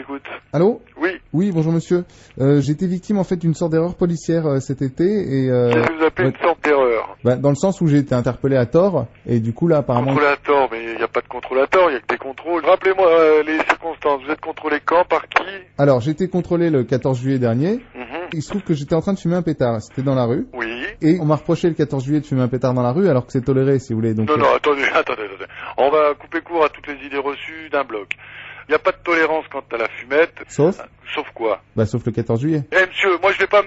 écoute. Allô? Oui. Oui, bonjour monsieur. J'ai été victime en fait d'une sorte d'erreur policière cet été et... Qu'est-ce que vous appelez une sorte d'erreur? Dans le sens où j'ai été interpellé à tort et du coup là apparemment... Contrôlé à tort, mais il n'y a pas de contrôle à tort, il n'y a que des contrôles. Rappelez-moi les circonstances, vous êtes contrôlé quand, par qui? Alors j'ai été contrôlé le 14 juillet dernier. Il se trouve que j'étais en train de fumer un pétard, c'était dans la rue. Oui. Et on m'a reproché le 14 juillet de fumer un pétard dans la rue alors que c'est toléré si vous voulez. Donc, Non, attendez. On va couper court à toutes les idées reçues d'un bloc. Il n'y a pas de tolérance quant à la fumette. Sauf quoi? Sauf le 14 juillet. Eh monsieur, moi je vais pas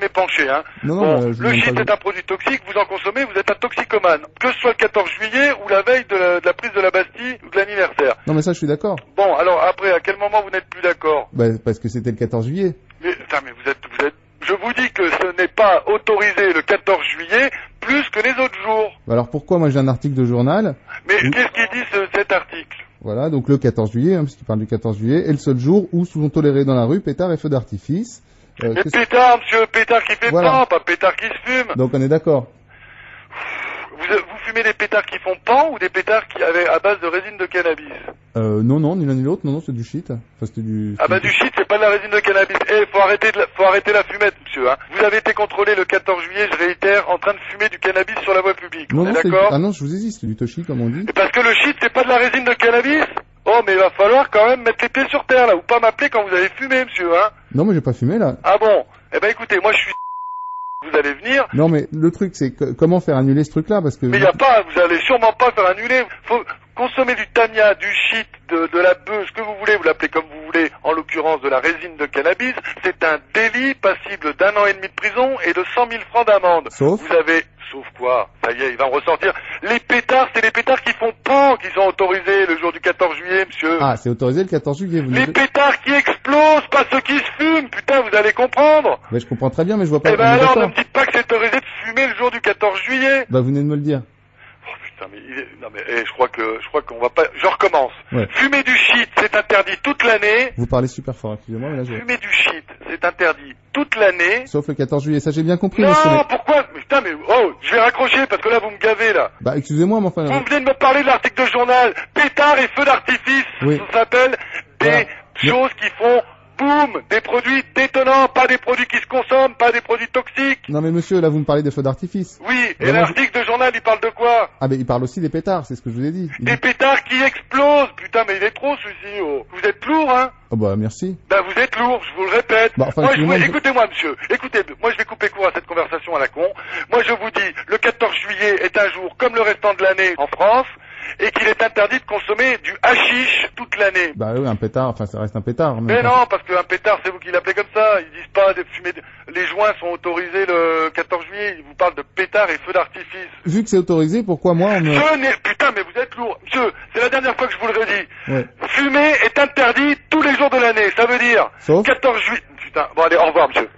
m'épancher, hein. Non, le shit est un produit toxique, vous en consommez, vous êtes un toxicomane. Que ce soit le 14 juillet ou la veille de la prise de la Bastille ou de l'anniversaire. Non mais ça je suis d'accord. Bon, alors après, à quel moment vous n'êtes plus d'accord? Parce que c'était le 14 juillet. Mais vous êtes... Je vous dis que ce n'est pas autorisé le 14 juillet plus que les autres jours. Alors pourquoi moi j'ai un article de journal? Mais qu'est-ce qu'il dit cet article? Voilà, donc le 14 juillet, puisqu'il parle du 14 juillet, est le seul jour où sont tolérés dans la rue pétards et feux d'artifice. Mais pétard, monsieur, pétard qui fait pan, pas pétard qui se fume. Donc on est d'accord. Vous fumez des pétards qui font pan ou des pétards qui avaient à base de résine de cannabis? Non, ni l'un ni l'autre, non, c'est du shit. Enfin, c'était du... du shit, c'est pas de la résine de cannabis. Faut arrêter la fumette, monsieur, hein. Vous avez été contrôlé le 14 juillet, je réitère, en train de fumer du cannabis sur la voie publique. Non, d'accord? Ah non, je vous ai dit, c'est du toshi, comme on dit. Et parce que le shit, c'est pas de la résine de cannabis? Oh, mais il va falloir quand même mettre les pieds sur terre, là, ou pas m'appeler quand vous avez fumé, monsieur, hein. Non, mais j'ai pas fumé, là. Ah bon? Eh ben, écoutez, moi, je suis... Vous allez venir. Non, mais le truc, c'est comment faire annuler ce truc-là, parce que... Mais vous allez sûrement pas faire annuler. Faut consommer du tania, du shit, de la bœuf, ce que vous voulez, vous l'appelez comme vous voulez, en l'occurrence de la résine de cannabis. C'est un délit passible d'1 an et demi de prison et de 100 000 francs d'amende. Sauf quoi? Ça y est, il va en ressortir. Les pétards, c'est les pétards qui font pan qui sont autorisés le jour du 14 juillet, monsieur. Ah, c'est autorisé le 14 juillet, vous Les pétards qui explosent, pas ceux qui se fument, putain, vous allez comprendre. Mais je comprends très bien, mais je vois pas... Eh ben alors, ne me dites pas que c'est autorisé de fumer le jour du 14 juillet. Vous venez de me le dire. Oh putain, mais je crois qu'on va pas... Je recommence. Ouais. Fumer du shit, c'est interdit toute l'année. Vous parlez super fort, excusez-moi, mais là je... Fumer du shit, c'est interdit toute l'année. Sauf le 14 juillet, ça j'ai bien compris, non, monsieur. Pourquoi? Putain, je vais raccrocher parce que là vous me gavez, là. Excusez-moi, mais enfin... Vous venez de me parler de l'article de journal. Pétard et feux d'artifice. Oui. Ça s'appelle des choses qui font... Boum! Des produits détonnants, pas des produits qui se consomment, pas des produits toxiques. Non mais monsieur, là vous me parlez des feux d'artifice. Oui, et l'article de journal, il parle de quoi? Mais il parle aussi des pétards, c'est ce que je vous ai dit. Des pétards qui explosent. Putain, mais il est trop celui-ci. Oh. Vous êtes lourd, hein? Merci. Vous êtes lourd, je vous le répète. Écoutez-moi, monsieur. Écoutez, moi je vais couper court à cette conversation à la con. Moi je vous dis, le 14 juillet est un jour comme le restant de l'année en France. Et qu'il est interdit de consommer du hashish toute l'année. Oui, un pétard, ça reste un pétard. Mais non, parce qu'un pétard, c'est vous qui l'appelez comme ça. Ils disent pas de fumer... Les joints sont autorisés le 14 juillet. Ils vous parlent de pétards et feux d'artifice. Vu que c'est autorisé, pourquoi moi Putain, mais vous êtes lourd. Monsieur, c'est la dernière fois que je vous le redis. Ouais. Fumer est interdit tous les jours de l'année. Ça veut dire... Sauf 14 juillet... Putain, bon allez, au revoir, monsieur.